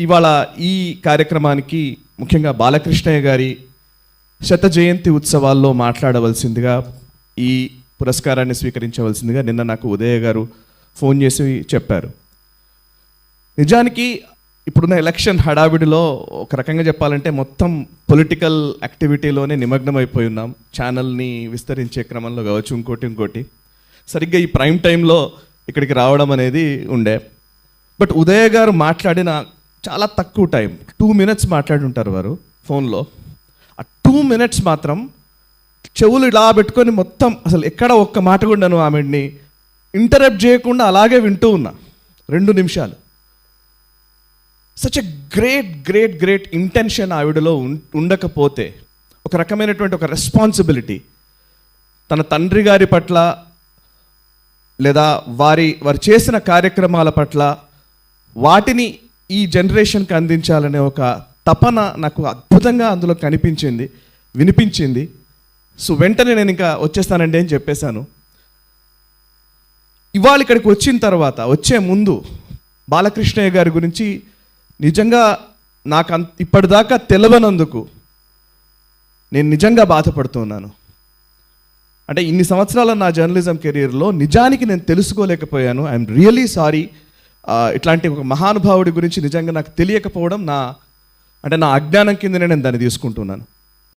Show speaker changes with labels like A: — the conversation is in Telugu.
A: ఇవాళ ఈ కార్యక్రమానికి ముఖ్యంగా బాలకృష్ణయ్య గారి శత జయంతి ఉత్సవాల్లో మాట్లాడవలసిందిగా, ఈ పురస్కారాన్ని స్వీకరించవలసిందిగా నిన్న నాకు ఉదయ గారు ఫోన్ చేసి చెప్పారు. నిజానికి ఇప్పుడున్న ఎలక్షన్ హడావిడిలో ఒక రకంగా చెప్పాలంటే మొత్తం పొలిటికల్ యాక్టివిటీలోనే నిమగ్నమైపోయి ఉన్నాం. ఛానల్ని విస్తరించే క్రమంలో కావచ్చు, ఇంకోటి సరిగ్గా ఈ ప్రైమ్ టైంలో ఇక్కడికి రావడం అనేది ఉండే. బట్ ఉదయ గారు మాట్లాడిన చాలా తక్కువ టైం, 2 minutes మాట్లాడి ఉంటారు వారు ఫోన్లో. ఆ 2 minutes మాత్రం చెవులు ఇలా పెట్టుకొని మొత్తం అసలు ఎక్కడ ఒక్క మాట కూడా ఆమెని ఇంటరప్ట్ చేయకుండా అలాగే వింటూ ఉన్నా 2 నిమిషాలు. సచ్ ఎ గ్రేట్ ఇంటెన్షన్ ఆవిడలో ఉండకపోతే, ఒక రకమైనటువంటి ఒక రెస్పాన్సిబిలిటీ తన తండ్రి గారి పట్ల లేదా వారు చేసిన కార్యక్రమాల పట్ల వాటిని ఈ జనరేషన్కి అందించాలనే ఒక తపన నాకు అద్భుతంగా అందులో కనిపించింది, వినిపించింది. సో వెంటనే నేను ఇంకా వచ్చేస్తానండి అని చెప్పేశాను. ఇవాళ ఇక్కడికి వచ్చిన తర్వాత, వచ్చే ముందు బాలకృష్ణయ్య గారి గురించి నిజంగా నాకు ఇప్పటిదాకా తెలియనందుకు నేను నిజంగా బాధపడుతున్నాను. అంటే ఇన్ని సంవత్సరాల నా జర్నలిజం కెరీర్లో నిజానికి నేను తెలుసుకోలేకపోయాను. I'm really sorry. ఇట్లాంటి ఒక మహానుభావుడి గురించి నిజంగా నాకు తెలియకపోవడం నా అజ్ఞానం కిందనే నేను దాన్ని తీసుకుంటున్నాను.